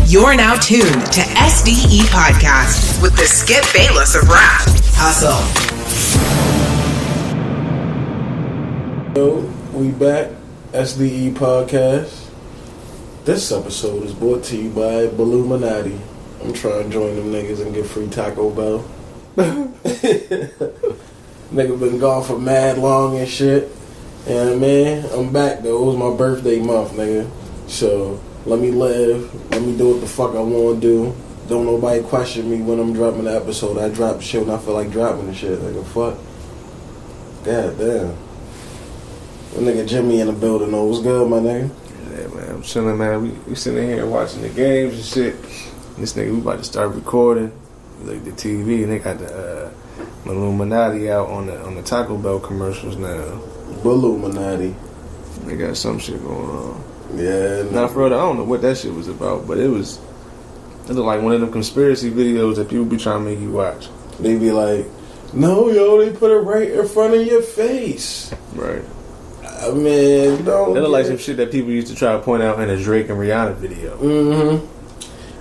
You're now tuned to SDE Podcast with the Skip Bayless of rap. Hustle. Yo, we back. SDE Podcast. This episode is brought to you by Balluminati. I'm trying to join them niggas and get free Taco Bell. Nigga been gone for mad long and shit. And man, I'm back though. It was my birthday month, nigga. So let me live. Let me do what the fuck I want to do. Don't nobody question me when I'm dropping the episode. I drop shit when I feel like dropping the shit. Nigga, fuck. God damn. That nigga Jimmy in the building. Oh, what's good, my nigga? Yeah, man. I'm chilling, man. We sitting here watching the games and shit. This nigga, we about to start recording. We look at the TV and they got the Illuminati out on the Taco Bell commercials now. Balluminati. They got some shit going on. Yeah. Now, for real, I don't know what that shit was about, but it looked like one of them conspiracy videos that people be trying to make you watch. They be like, no, yo, they put it right in front of your face. Right. I mean, don't. That look like some shit that people used to try to point out in a Drake and Rihanna video. Mm-hmm.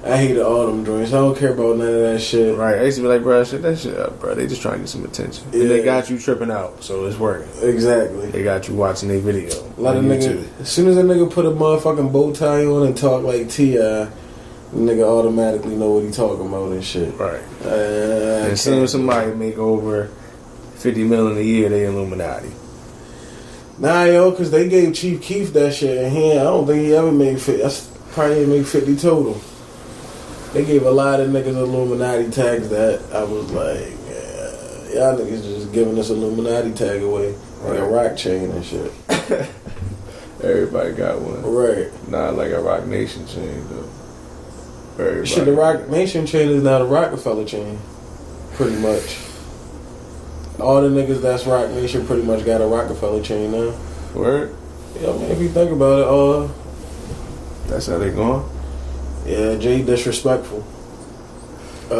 I hated all them joints. I don't care about none of that shit. Right. I used to be like, bro, shit that shit up, bro. They just trying to get some attention. Yeah. And they got you tripping out, so it's working. Exactly. They got you watching their video. A lot of niggas. As soon as a nigga put a motherfucking bow tie on and talk like T.I., the nigga automatically know what he talking about and shit. Right. And as soon as somebody make over $50 million a year, they Illuminati. Nah, yo, because they gave Chief Keef that shit, and I don't think he ever made 50. That's probably didn't make 50 total. They gave a lot of niggas Illuminati tags that I was like, yeah, y'all niggas just giving this Illuminati tag away. Like a rock chain and shit. Everybody got one. Right. Not like a Rock Nation chain, though. Everybody. Shit, the Rock Nation chain is now the Rockefeller chain. Pretty much. All the niggas that's Rock Nation pretty much got a Rockefeller chain now. Word? Yeah, man, if you think about it, that's how they going? Yeah, Jay disrespectful. I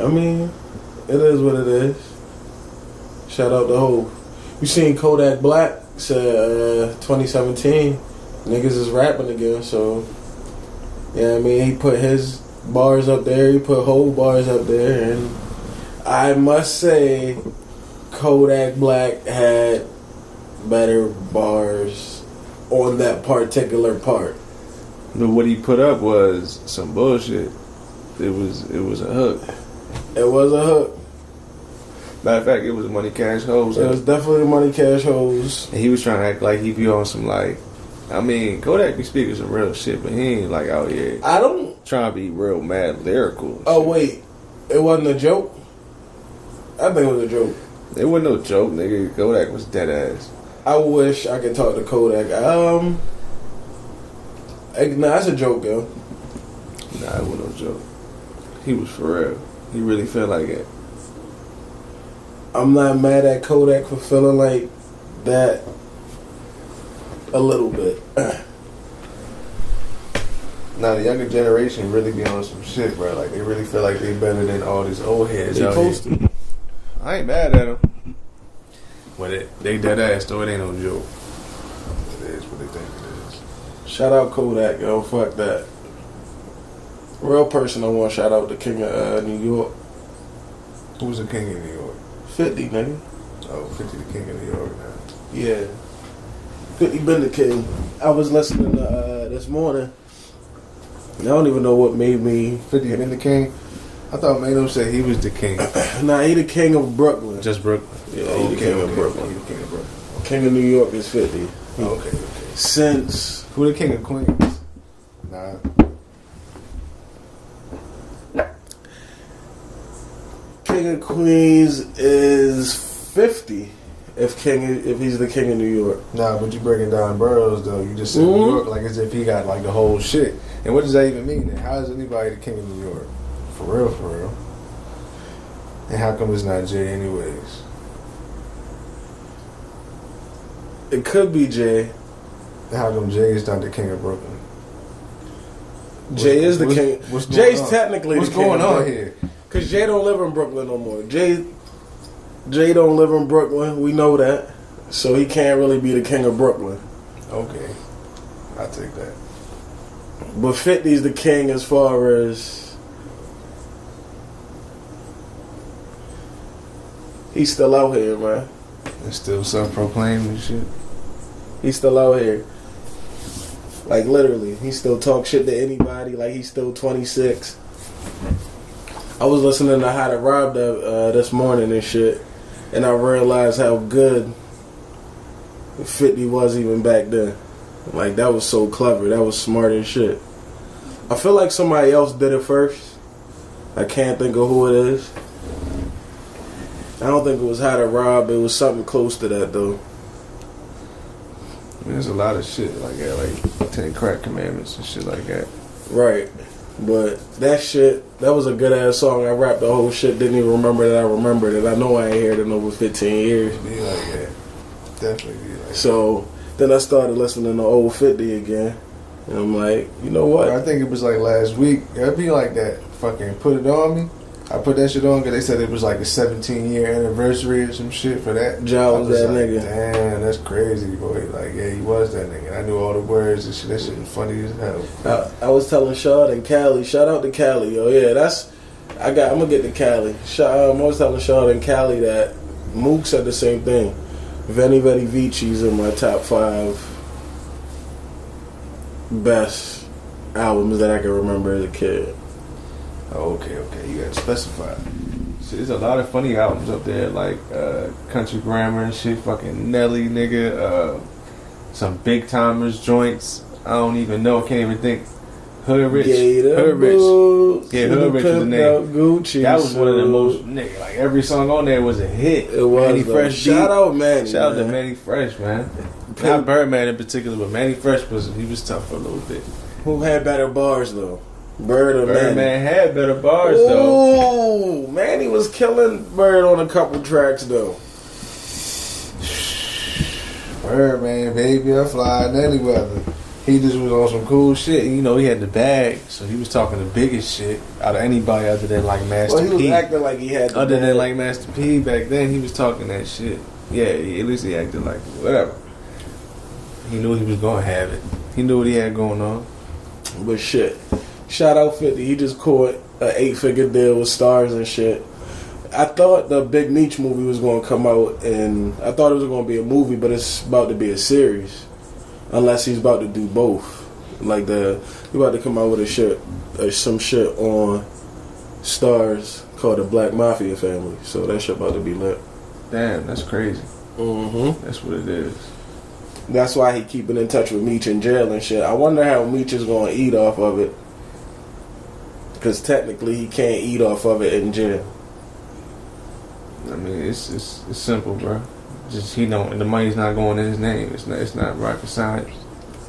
mean, it is what it is. Shout out to Hov. You seen Kodak Black said 2017 niggas is rapping again, so yeah, I mean he put his bars up there, he put Hov bars up there, and I must say Kodak Black had better bars on that particular part. But what he put up was some bullshit. It was a hook. It was a hook. Matter of fact, it was Money Cash Hoes. It was definitely Money Cash Hoes. And he was trying to act like he be on some like, I mean, Kodak be speaking some real shit, but he ain't like out here. I don't trying to be real mad lyrical. Oh wait, it wasn't a joke. I think it was a joke. It wasn't no joke, nigga. Kodak was dead ass. I wish I could talk to Kodak. Nah, that's a joke, yo. Nah, it wasn't no joke. He was for real. He really felt like it. I'm not mad at Kodak for feeling like that a little bit. Now, the younger generation really be on some shit, bro. Like, they really feel like they better than all these old heads out here. I ain't mad at them. But they dead ass, though. It ain't no joke. It is what they think it is. Shout out Kodak, yo. Fuck that. Real person I want to shout out the King of New York. Who's the King of New York? 50, nigga. Oh, 50 the King of New York now. Yeah. 50 been the king. I was listening to this morning. I don't even know what made me 50 been the king? I thought Mano said he was the king. Nah, he the king of Brooklyn. Just Brooklyn? Yeah, he the king of Brooklyn. He the king of Brooklyn. King of New York is 50. Okay. Since... Who the king of Queens? Nah. King of Queens is 50 if he's the king of New York. Nah, but you breaking down boroughs though. You just said New York like as if he got like the whole shit. And what does that even mean then? How is anybody the king of New York? For real. And how come it's not Jay anyways? It could be Jay. And how come Jay is not the king of Brooklyn? Jay is the king. Jay's technically the king. What's going on here? Because Jay don't live in Brooklyn no more. Jay don't live in Brooklyn. We know that. So he can't really be the king of Brooklyn. Okay. I'll take that. But 50's the king as far as he's still out here, man. And still self-proclaimed and shit. He's still out here. Like, literally. He still talk shit to anybody. Like, he's still 26. I was listening to How to Rob this morning and shit. And I realized how good 50 was even back then. Like, that was so clever. That was smart as shit. I feel like somebody else did it first. I can't think of who it is. I don't think it was How to Rob. It was something close to that, though. There's a lot of shit like that, like 10 crack commandments and shit like that. Right. But that shit, that was a good-ass song. I rapped the whole shit. Didn't even remember that I remembered it. I know I ain't heard it in over 15 years. Be like that. Definitely be like that. So then I started listening to old 50 again. And I'm like, you know what? I think it was like last week. It'd be like that. Fucking Put It On Me. I put that shit on because they said it was like a 17-year anniversary or some shit for that. Ja was that like, nigga. Damn, that's crazy, boy. Like, yeah, he was that nigga. I knew all the words and shit. That shit was funny as hell. I was telling Shad and Cali. Shout out to Cali, yo. Yeah, I'm gonna get to Cali. I was telling Shad and Cali that Mook said the same thing. Veni Veni Vici's in my top 5 best albums that I can remember as a kid. Oh, okay. You gotta specify. So there's a lot of funny albums up there, like Country Grammar and shit. Fucking Nelly, nigga. Some Big Timers joints. I don't even know. I can't even think. Hood Rich. Hood Rich. Yeah, Hood Rich was the name. Gucci, that was one of the most, nigga. Like every song on there was a hit. It was. Manny Fresh. Shout out Manny. Shout out to Manny Fresh, man. Not Birdman in particular, but Manny Fresh was tough for a little bit. Who had better bars though? Bird or Manny? Birdman had better bars though. Oh, Manny was killing Bird on a couple tracks though. Birdman, baby, I fly in any weather. He just was on some cool shit. You know, he had the bag, so he was talking the biggest shit out of anybody other than like Master P. Well, he was acting like he had the other bag. than like Master P back then. He was talking that shit. Yeah, at least he acted like it. Whatever. He knew he was gonna have it. He knew what he had going on. But shit, shout out 50. He just caught an 8-figure deal with stars and shit. I thought the Big Meech movie was going to come out, and I thought it was going to be a movie, but it's about to be a series. Unless he's about to do both. Like he's about to come out with some shit on Stars called the Black Mafia Family. So that shit about to be lit. Damn, that's crazy. Mm-hmm. That's what it is. That's why he keeping in touch with Meech in jail and shit. I wonder how Meech is going to eat off of it. Because technically he can't eat off of it in jail. I mean, it's simple, bro. Just the money's not going in his name. It's not rocket science.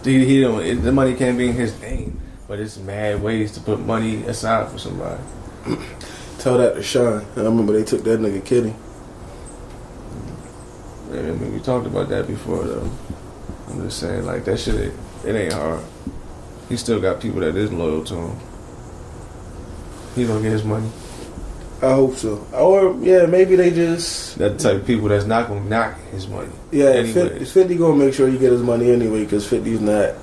The money can't be in his name, but it's mad ways to put money aside for somebody. Tell that to Sean. I remember they took that nigga Kitty. I mean, we talked about that before, though. I'm just saying, like, that shit, it ain't hard. He still got people that is loyal to him. He gonna get his money. I hope so. Or, yeah, maybe they just... That the type of people that's not gonna knock his money. Yeah, 50 gonna make sure you get his money anyway, because 50's not...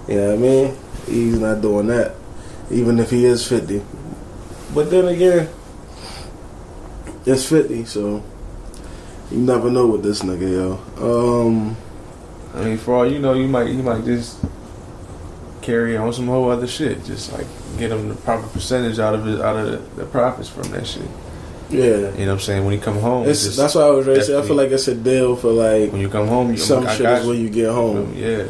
You know what I mean? He's not doing that. Even if he is 50. But then again, it's 50, so... You never know with this nigga, yo. I mean, for all you know, you might just carry on some whole other shit. Just like get him the proper percentage out of the profits from that shit. Yeah, you know what I'm saying. When you come home, that's what I was ready to say. I feel like it's a deal for like when you come home. Some shit is when you get home. Yeah,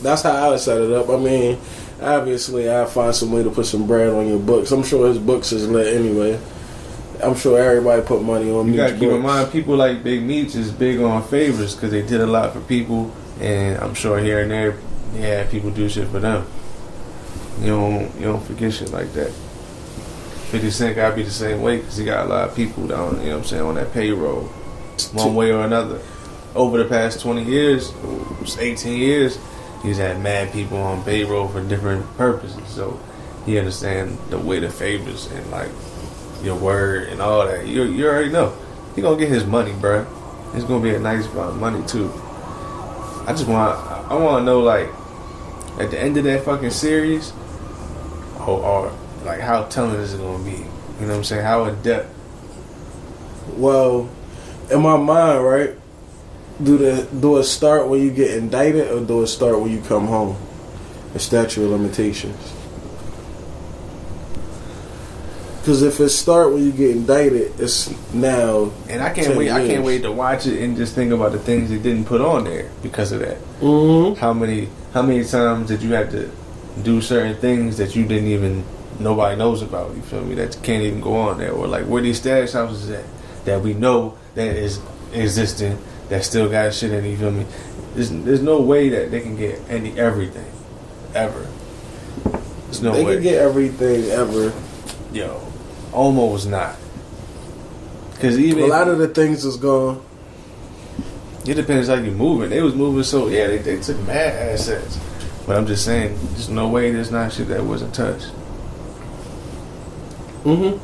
that's how I would set it up. I mean, obviously, I find some way to put some bread on your books. I'm sure his books is lit anyway. I'm sure everybody put money on. You gotta keep in mind, people like Big Meech is big on favors because they did a lot for people, and I'm sure here and there, yeah, people do shit for them. You don't forget shit like that. 50 Cent gotta be the same way because he got a lot of people down, you know what I'm saying, on that payroll, one way or another. Over the past 20 years, 18 years, he's had mad people on payroll for different purposes. So he understands the weight of favors and like your word and all that. You already know he gonna get his money, bro. It's gonna be a nice amount of money too. I want to know, like, at the end of that fucking series, or like how telling is it gonna be? You know what I'm saying? How in depth? Well, in my mind, right? Do it start when you get indicted, or do it start when you come home? The statute of limitations. Because if it start when you get indicted, it's now. And I can't wait. Years. I can't wait to watch it and just think about the things they didn't put on there because of that. Mm-hmm. How many times did you have to do certain things that you didn't even nobody knows about? You feel me? That can't even go on there. Or like where these stash houses at that we know that is existing that still got shit in it. You feel me? There's no way that they can get everything ever. There's no way they can get everything ever. Yo. Almost not, because even a lot of the things is gone. It depends how you moving. They was moving, so yeah, they took mad assets. But I'm just saying, there's no way there's not shit that wasn't touched. Mm-hmm.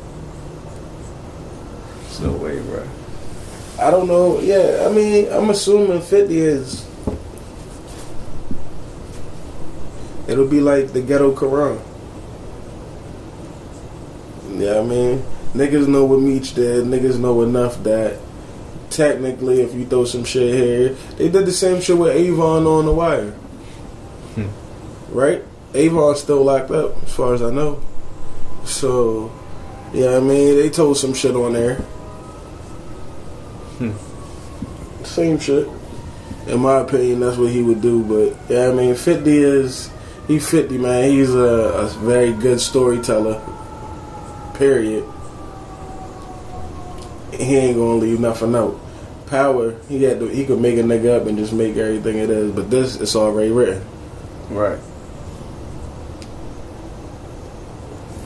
There's no way, bro. I don't know. Yeah, I mean, I'm assuming 50 is. It'll be like the ghetto Quran. Yeah, I mean, niggas know what Meech did. Niggas know enough that technically, if you throw some shit here, they did the same shit with Avon on The Wire. Right? Avon's still locked up, as far as I know. So, yeah, I mean, they told some shit on there. Same shit. In my opinion, that's what he would do. But, yeah, I mean, 50 is... He's 50, man. He's a very good storyteller. Period. He ain't gonna leave nothing out. Power, he could make a nigga up and just make everything it is, but this it's already written. Right.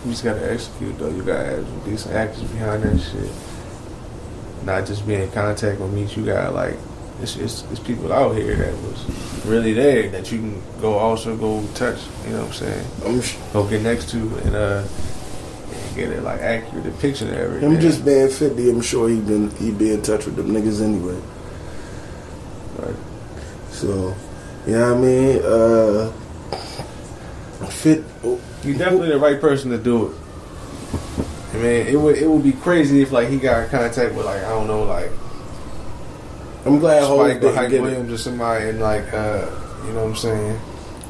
You just gotta execute though. You gotta have some decent actors behind that shit. Not just be in contact with me. You got like it's people out here that was really there that you can go touch. You know what I'm saying? Go get next to and get it like accurate depiction of everything. Him just being 50, I'm sure he be in touch with them niggas anyway. Right. So, yeah, I mean, You're definitely the right person to do it. I mean, it would be crazy if like he got in contact with like I don't know like. I'm glad Spike or Hype Williams or somebody and like you know what I'm saying.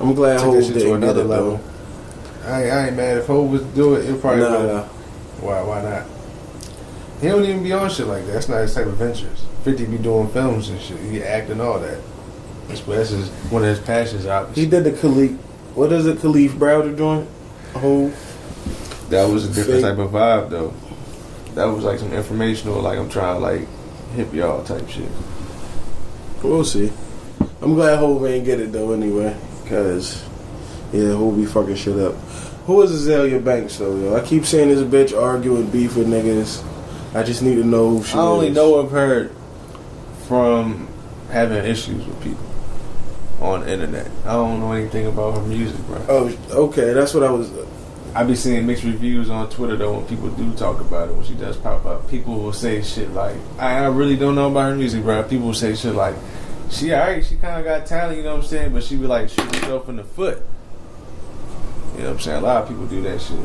I'm glad Hov didn't to another get it, level. I ain't mad if Hov was to do it. He'll probably nah. Why not? He don't even be on shit like that. That's not his type of ventures. 50 be doing films and shit. He acting all that. That's just one of his passions, obviously. He did the Khalif. What is it, Khalif Browder joint? Hov. That was a different type of vibe though. That was like some informational, like I'm trying to like hip y'all type shit. We'll see. I'm glad Hov ain't get it though anyway, cause yeah, Hov be fucking shit up. Who is Azalea Banks though, yo? I keep saying this bitch arguing beef with niggas. I just need to know who she is. I only know of her from having issues with people on the internet. I don't know anything about her music, bro. Oh, okay, that's what I was. I be seeing mixed reviews on Twitter though when people do talk about it. When she does pop up, people will say shit like, "I really don't know about her music, bro." People will say shit like, "She alright, she kind of got talent, you know what I'm saying?" But she be like shooting herself in the foot. You know what I'm saying? A lot of people do that shit.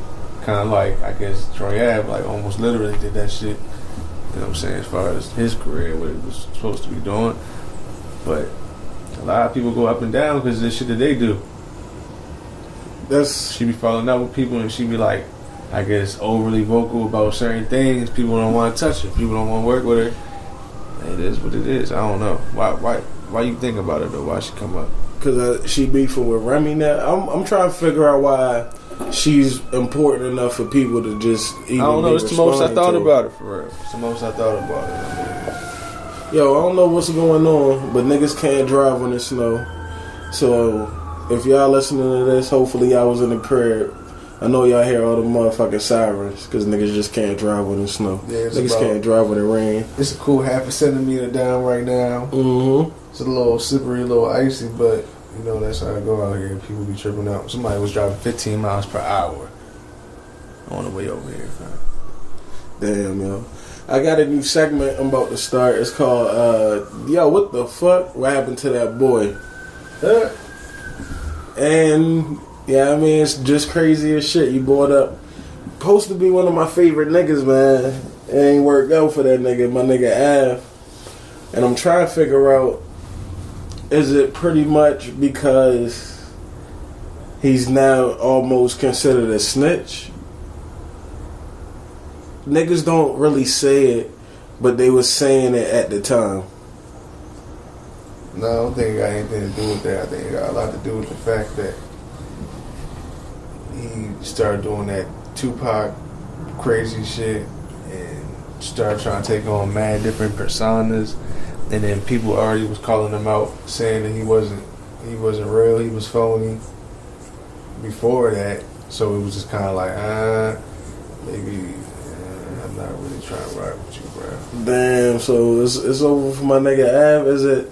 Kind of like, I guess, Troy Ave, like, almost literally did that shit. You know what I'm saying? As far as his career, what it was supposed to be doing. But a lot of people go up and down because of the shit that they do. She be falling out with people and she be like, I guess, overly vocal about certain things. People don't want to touch her. People don't want to work with her. It is what it is. I don't know. Why you think about it, though? Why she come up? Because she beefing with Remy now. I'm trying to figure out why she's important enough for people to just even. I don't know. It's the most I thought about it, for real. It's the most I thought about it. Yo, I don't know what's going on, but niggas can't drive when it's snow. So if y'all listening to this, hopefully y'all was in the crib. I know y'all hear all the motherfucking sirens because niggas just can't drive when it's snow. Yeah, niggas can't drive when it rain. It's a cool 0.5 centimeter down right now. Mm-hmm. It's a little slippery, a little icy, but you know that's how I go out here. People be tripping out. Somebody was driving 15 miles per hour on the way over here, fam. Damn, yo. I got a new segment I'm about to start. It's called, Yo, what the fuck? What happened to that boy? And yeah, I mean, it's just crazy as shit. You brought up. Supposed to be one of my favorite niggas, man. It ain't worked out for that nigga, my nigga Av. And I'm trying to figure out, is it pretty much because he's now almost considered a snitch? Niggas don't really say it, but they was saying it at the time. No, I don't think it got anything to do with that. I think it got a lot to do with the fact that he started doing that Tupac crazy shit and started trying to take on mad different personas, and then people already was calling him out, saying that he wasn't real, he was phony before that. So it was just kind of like, maybe I'm not really trying to ride with you, bro. Damn, so it's over for my nigga Av. Is it?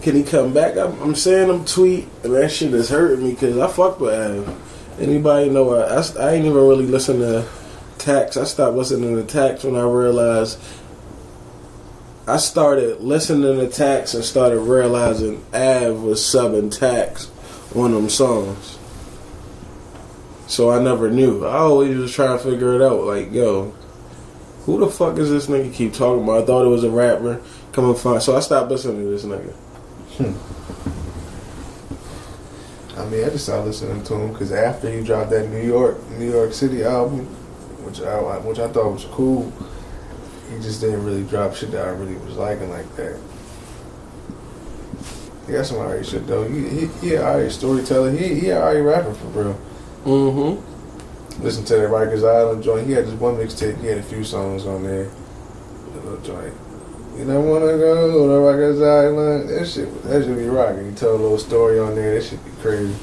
Can he come back? I'm seeing him tweet, and that shit is hurting me because I fucked with Av. Anybody know? I ain't even really listen to Tax. I stopped listening to Tax when I realized I started listening to Tax and started realizing Av was subbing Tax on them songs. So I never knew. I always was trying to figure it out. Like, yo, who the fuck is this nigga keep talking about? I thought it was a rapper coming fine. So I stopped listening to this nigga. I mean, I just started listening to him because after he dropped that New York City album, which I thought was cool, he just didn't really drop shit that I really was liking like that. He got some alright shit though. He an alright storyteller. He an alright rapper for real. Mm-hmm. Listen to that Rikers Island joint. He had this one mixtape. He had a few songs on there. A little joint. You don't wanna go to Rikers Island. That shit be rocking. He tell a little story on there. That shit be crazy.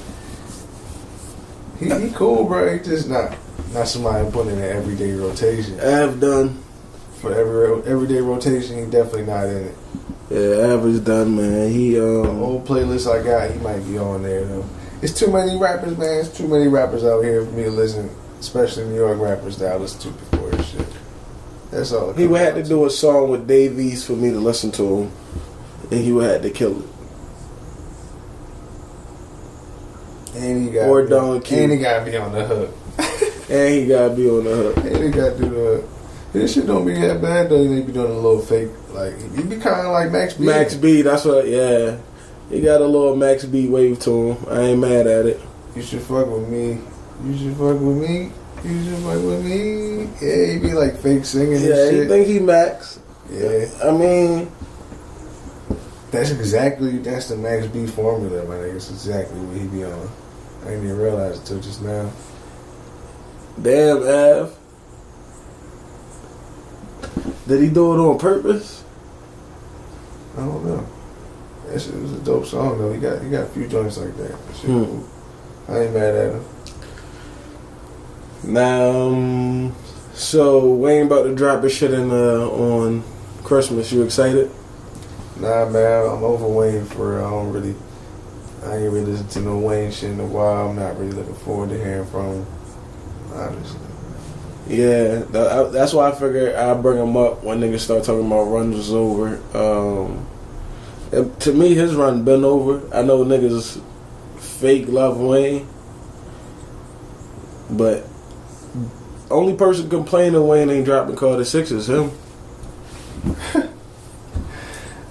He cool, bro. He just not somebody I'm putting in an everyday rotation. Av done. For everyday rotation, he definitely not in it. Yeah, Av is done, man. The old playlist I got, he might be on there though. It's too many rappers, man. It's too many rappers out here for me to listen, especially New York rappers that I listened to before and shit. That's all. He would have to do a song with Dave East for me to listen to him, and he would have to kill it. And he got and he gotta be on the hook. And he gotta be on the hook. And he gotta do the hook. This shit don't be that bad though. He be doing a little fake, like he be kind of like Max B. Max B, that's what. Yeah, he got a little Max B wave to him. I ain't mad at it. You should fuck with me. You should fuck with me. You should fuck with me. Yeah, he be like fake singing and shit. Yeah, he think he Max. Yeah. I mean, that's the Max B formula, man. It's exactly what he be on. I didn't even realize it till just now. Damn, Av. Did he do it on purpose? I don't know. That shit was a dope song though. He got a few joints like that. That shit cool. I ain't mad at him. Now, so Wayne about to drop his shit in on Christmas. You excited? Nah, man. I'm over Wayne for real. I ain't really listened to no Wayne shit in a while. I'm not really looking forward to hearing from him, honestly. Yeah, that's why I figured I'd bring him up when niggas start talking about runs was over. To me, his run been over. I know niggas fake love Wayne, but only person complaining Wayne ain't dropping Carter 6 is him.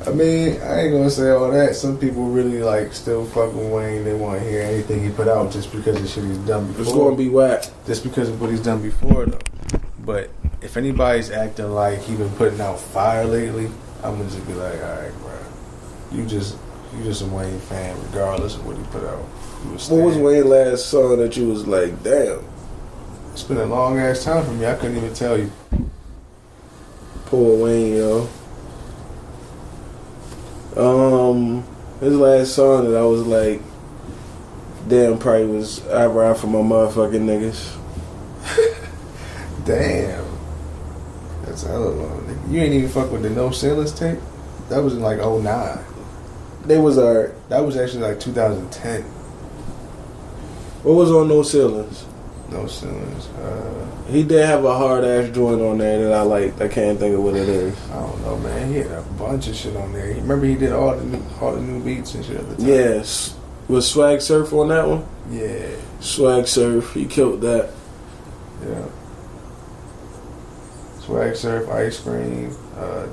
I mean, I ain't gonna say all that. Some people really like still fuck with Wayne. They want to hear anything he put out just because of shit he's done before. It's gonna be whack. Just because of what he's done before, though. But if anybody's acting like he been putting out fire lately, I'm gonna just be like, all right, bro, you just a Wayne fan, regardless of what he put out. What was Wayne's last song that you was like, damn? It's been a long ass time for me. I couldn't even tell you. Poor Wayne, yo. His last song that I was like, damn, probably was I Ride For My Motherfucking Niggas. Damn. That's hella long. You ain't even fuck with the No Ceilings tape? That was in like 2009. They was alright. That was actually like 2010. What was on No Ceilings? No Ceilings. He did have a hard ass joint on there that I liked. I can't think of what it is. I don't know, man. He had a bunch of shit on there. Remember he did all the new beats and shit at the time. Yes. Was Swag Surf on that one? Yeah. Swag Surf, he killed that. Yeah. Swag Surf, Ice Cream,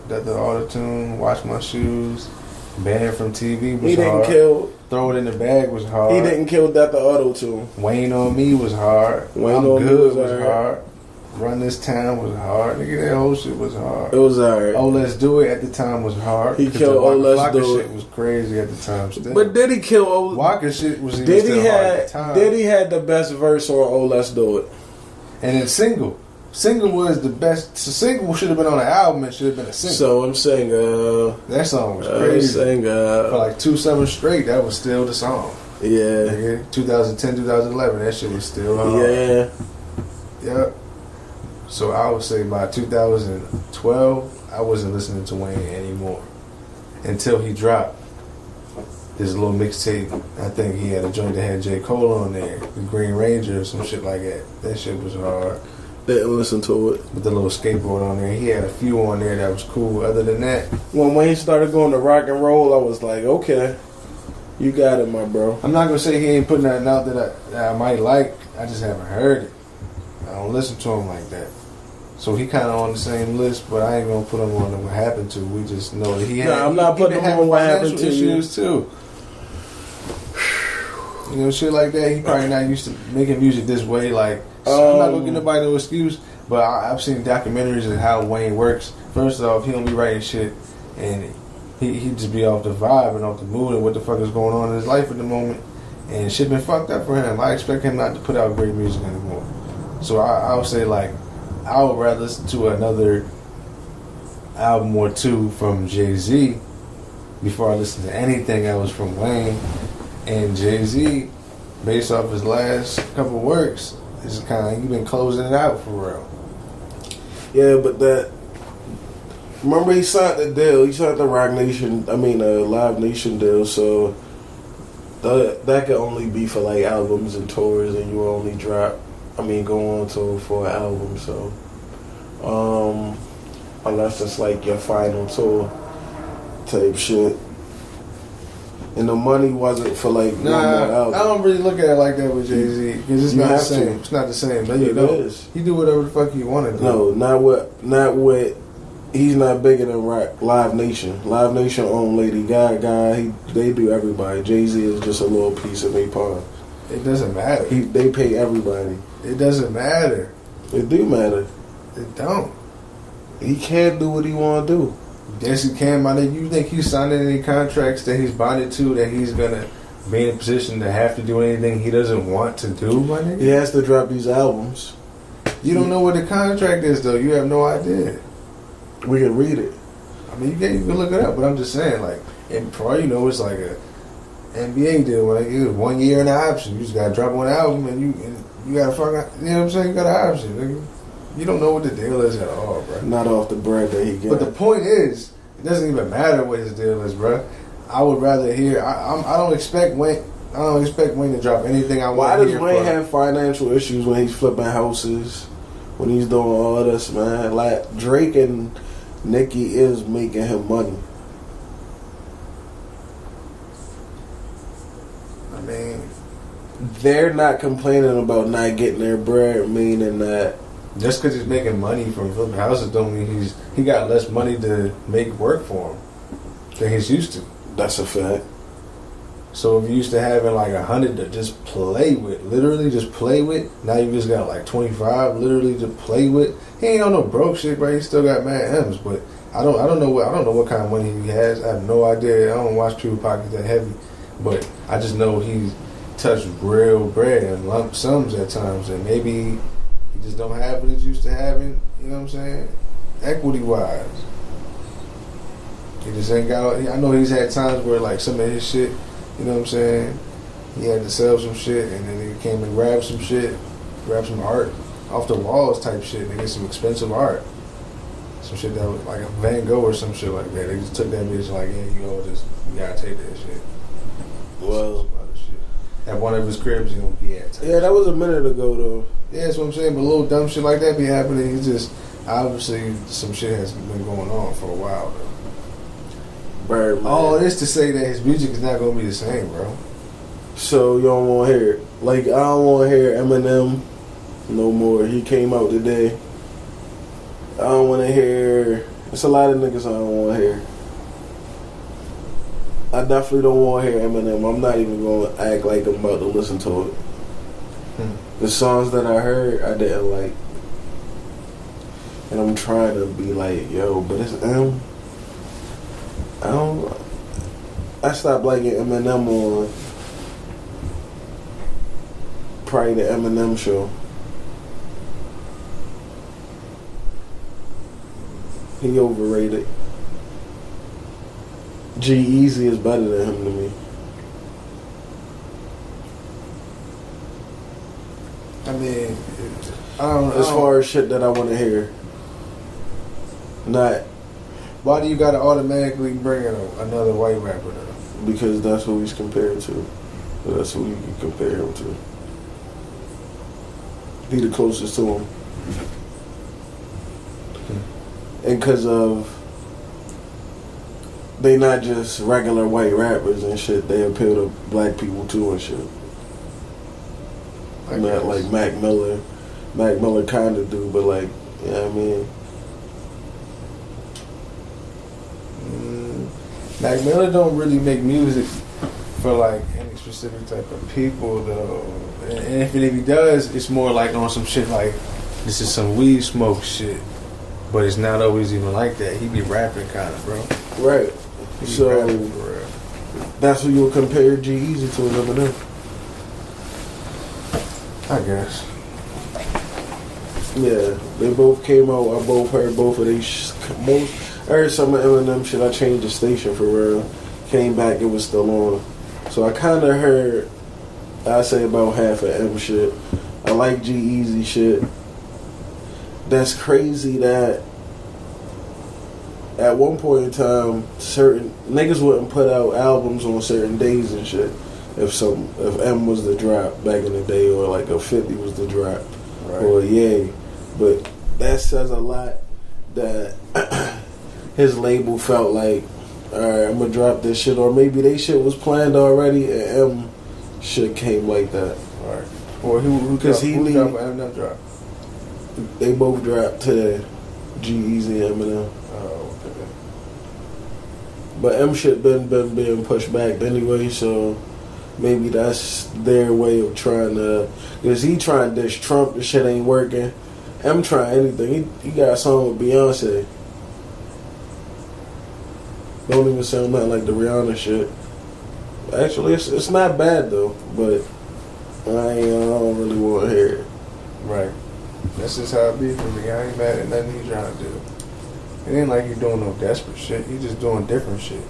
Death of Auto-Tune, Wash My Shoes, Banned from TV was He didn't hard. kill. Throw It in the Bag was hard. He didn't kill Death of Auto-Tune. Wayne on Me was hard. Wayne I'm on Me Good was was hard. Run This Town was hard. Nigga, that whole shit was hard. It was alright. Oh, Let's Do It at the time was hard. He killed Oh, Let's Waka Do shit It. was crazy at the time still. But did he kill Oh? Waka shit was even Did he still hard at the had? time. Did he had the best verse on Oh Let's Do It? And then Single. Single was the best. So Single should have been on the album. It should have been a single. So I'm saying, That song was I'm crazy. saying, For like 2 summers straight, that was still the song. yeah, Nigga, 2010, 2011, that shit was still hard. yeah. Yep. So I would say by 2012, I wasn't listening to Wayne anymore until he dropped this little mixtape. I think he had a joint that had J. Cole on there, the Green Ranger or some shit like that. That shit was hard. Didn't listen to it. With the little skateboard on there, he had a few on there that was cool. Other than that, When Wayne started going to rock and roll, I was like, okay, you got it, my bro. I'm not gonna say he ain't putting nothing out that I might like. I just haven't heard it. I don't listen to him like that. So he kind of on the same list, but I ain't gonna put him on the What Happened To. We just know that he had. Nah, I'm not putting him on What Happened To You. Issues too. You know, shit like that. He probably not used to making music this way. Like, so I'm not gonna give nobody no excuse, but I've seen documentaries of how Wayne works. First off, he don't be writing shit, and he just be off the vibe and off the mood and what the fuck is going on in his life at the moment. And shit been fucked up for him. I expect him not to put out great music anymore. So I would say, like, I would rather listen to another album or two from Jay-Z before I listen to anything else from Wayne. And Jay-Z, based off his last couple works, is kind of, he been closing it out for real. Yeah, but that. Remember, he signed the deal. He signed the Live Nation deal. So that could only be for like albums and tours, and you only go on tour for an album. So, unless it's like your final tour type shit. And the money wasn't for like one more album. I don't really look at it like that with Jay-Z because it's not the same. It's not the same. But it is. He do whatever the fuck he want to do. No, not what. He's not bigger than Live Nation. Live Nation own Lady Gaga. They do everybody. Jay-Z is just a little piece of their pie. It doesn't matter. They pay everybody. It doesn't matter. It do matter. It don't. He can't do what he want to do. Yes, he can, my nigga. You think he's signing any contracts that he's bonded to that he's gonna be in a position to have to do anything he doesn't want to do, my nigga? He has to drop these albums. You don't know what the contract is, though. You have no idea. We can read it. I mean, you can look it up, but I'm just saying, like, and for all you know, it's like a NBA deal. Like, it was 1 year and an option. You just gotta drop one album, and you gotta fuck. You know what I'm saying? You got an option, nigga. You don't know what the deal is at all, bro. Not off the bread that he gets. But the point is, it doesn't even matter what his deal is, bro. I would rather hear. I don't expect Wayne. I don't expect Wayne to drop anything I want to hear. Why does Wayne have financial issues when he's flipping houses? When he's doing all this, man? Like Drake and Nicki is making him money. I mean, they're not complaining about not getting their bread, meaning that. Just because he's making money from flipping houses don't mean he got less money to make work for him than he's used to. That's a fact. So if you used to having like 100 to just play with, literally just play with, now you just got like 25 literally to play with. He ain't on no broke shit, bro. He still got mad M's, but I don't know what kind of money he has. I have no idea. I don't watch people pockets that heavy, but I just know he's touched real bread and lump sums at times, and maybe he just don't have what he's used to having, you know what I'm saying? Equity-wise. He just ain't got... I know he's had times where, like, some of his shit, you know what I'm saying? He had to sell some shit, and then he came and grabbed some shit, grabbed some art off the walls type shit, and get some expensive art. Some shit that was like a Van Gogh or some shit like that. They just took that bitch like, yeah, you owe this. You gotta take that shit. Well... At one of his cribs, he don't be at. Yeah, that was a minute ago, though. Yeah, that's what I'm saying. But little dumb shit like that be happening. It's just, obviously, some shit has been going on for a while, though. Birdman. All this to say that his music is not going to be the same, bro. So you don't want to hear it. Like, I don't want to hear Eminem no more. He came out today. I don't want to hear... It's a lot of niggas I don't want to hear. I definitely don't want to hear Eminem. I'm not even going to act like I'm about to listen to it. The songs that I heard, I didn't like. And I'm trying to be like, yo, but it's M. I stopped liking Eminem on probably the Eminem show. He overrated. G-Eazy is better than him to me. I mean, I don't know. As far as shit that I want to hear. Not. Why do you gotta automatically bring in another white rapper though? Because that's who he's compared to. That's who you can compare him to. He the closest to him. And because of they not just regular white rappers and shit, they appeal to black people too and shit. Not like Mac Miller. Mac Miller kind of do, but like, you know what I mean? Mac Miller don't really make music for like any specific type of people though. And if he does, it's more like on some shit like, this is some weed smoke shit. But it's not always even like that. He be rapping kind of, bro. Right. So that's who you would compare G-Eazy to Eminem. I guess. Yeah, they both came out. I both heard both of these. I heard some of Eminem shit. I changed the station for real. Came back, it was still on. So I kind of heard, I say about half of M shit. I like G-Eazy shit. That's crazy that at one point in time, certain niggas wouldn't put out albums on certain days and shit. If M was the drop back in the day, or like a 50 was the drop, right, or a Yay. But that says a lot that his label felt like, alright, I'm gonna drop this shit, or maybe they shit was planned already and M shit came like that. Right. Or who dropped Eminem drop? They both dropped today. G-Eazy and Eminem. Oh, okay. But M shit been being pushed back anyway, so maybe that's their way of trying to. Because he trying to dish Trump, the shit ain't working. M trying anything. He got a song with Beyonce. Don't even sound nothing like the Rihanna shit. Actually, it's not bad though, but I don't really want to hear it. Right. That's just how it be for me. I ain't mad at nothing he's trying to do. It ain't like he's doing no desperate shit. He's just doing different shit.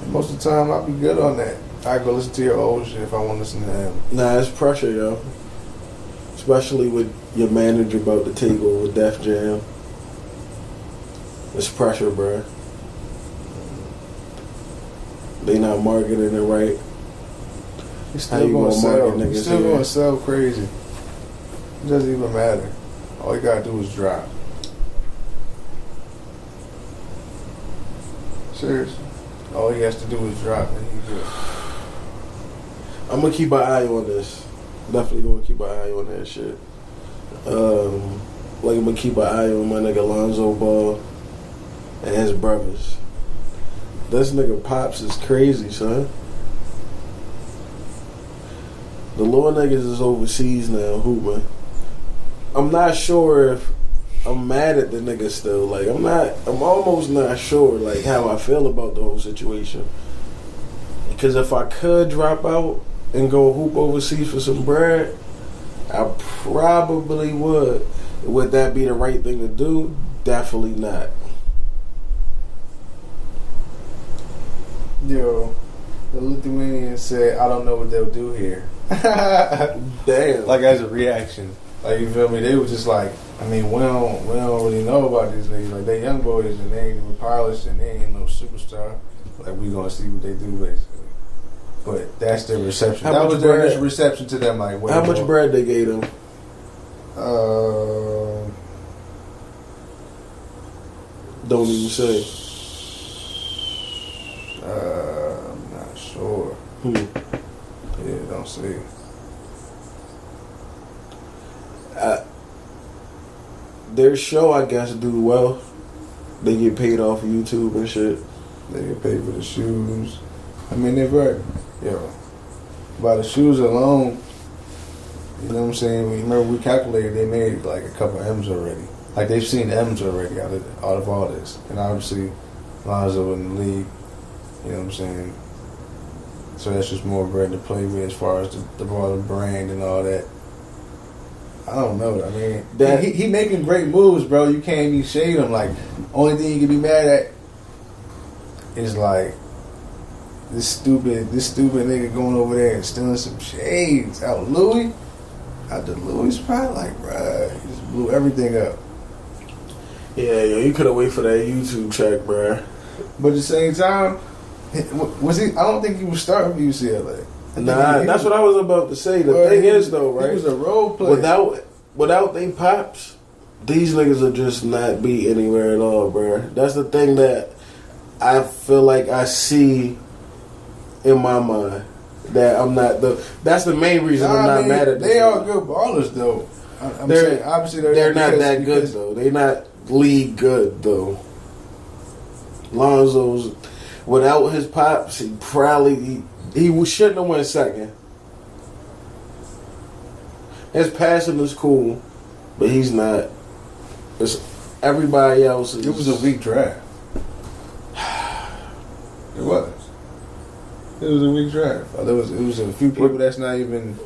And most of the time, I'll be good on that. I go listen to your old shit if I want to listen to him. Nah, it's pressure, yo. Especially with your manager about to take over Def Jam. It's pressure, bruh. They not marketing it right. He's still going to sell. He's still going to sell crazy. It doesn't even matter. All you gotta do is drop. Seriously. All he has to do is drop and he's good. I'm gonna keep an eye on this. Definitely gonna keep an eye on that shit. Like I'm gonna keep an eye on my nigga Lonzo Ball and his brothers. This nigga Pops is crazy, son. The little niggas is overseas now, hooping. I'm not sure if I'm mad at the nigga still. Like, I'm almost not sure, like, how I feel about the whole situation. Because if I could drop out and go hoop overseas for some bread, I probably would. Would that be the right thing to do? Definitely not. Yo, the Lithuanian said, I don't know what they'll do here. Damn. Like, as a reaction. Like, you feel me? They were just like, I mean, we don't really know about these niggas. Like, they young boys and they ain't even polished and they ain't no superstar. Like, we gonna see what they do, basically. But that's their reception. That was their initial reception to them. Like, how much bread they gave them? Don't even say. I'm not sure. see. Their show, I guess, do well. They get paid off of YouTube and shit. They get paid for the shoes. I mean, they're right. Yo, by the shoes alone, you know what I'm saying? Remember, we calculated they made like a couple M's already. Like, they've seen M's already out of all this. And obviously, Lonzo in the league, you know what I'm saying? So that's just more bread to play with as far as the broader brand and all that. I don't know. I mean, he making great moves, bro. You can't even shade him. Like, only thing you can be mad at is like this stupid nigga going over there and stealing some shades out the Louis spot. Like, bruh, he just blew everything up. Yeah, you could have waited for that YouTube check, bruh. But at the same time, was he? I don't think he was starting for UCLA. Nah, that's what I was about to say. The thing is, though, right? He was a role player. Without they pops, these niggas would just not be anywhere at all, bruh. That's the thing that I feel like I see in my mind. That I'm not that's the main reason I'm not mad at them. They are good ballers, though. I'm saying, obviously, they're not that good, though. They're not league good, though. Lonzo's, without his pops, he shouldn't have went second. His passing is cool, but he's not. It's everybody else. It was a weak draft. It was. It was a weak draft. It was a few people that's not even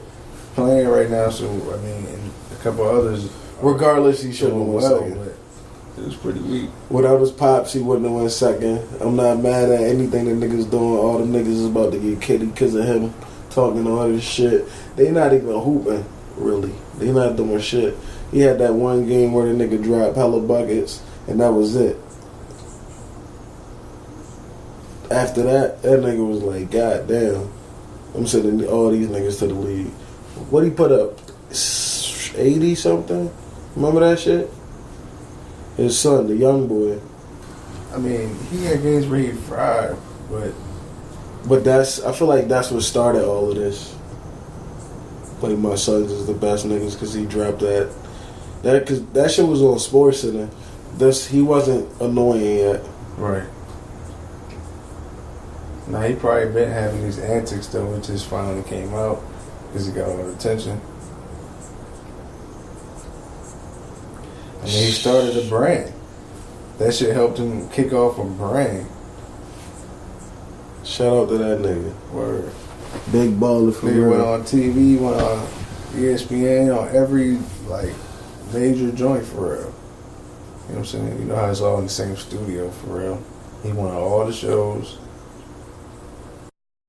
playing right now. So I mean, and a couple others. Regardless, he shouldn't have went second. It was pretty weak. Without his pops, he wouldn't have went second. I'm not mad at anything that niggas doing. All the niggas is about to get kitty because of him talking all this shit. They not even hooping, really. They not doing shit. He had that one game where the nigga dropped hella buckets, and that was it. After that nigga was like, God damn, I'm sending all these niggas to the league. What he put up? 80 something? Remember that shit? His son, the young boy. I mean, he had games where he fried, but I feel like that's what started all of this. Like, my sons is the best niggas because he dropped that. Cause that shit was on SportsCenter. He wasn't annoying yet. Right. Now, he probably been having these antics, though, which just finally came out because he got all the attention. I mean, he started a brand. That shit helped him kick off a brand. Shout out to that nigga. Word. Big baller for real. He went on TV, went on ESPN, on every, like, major joint for real. You know what I'm saying? You know how it's all in the same studio for real. He went on all the shows.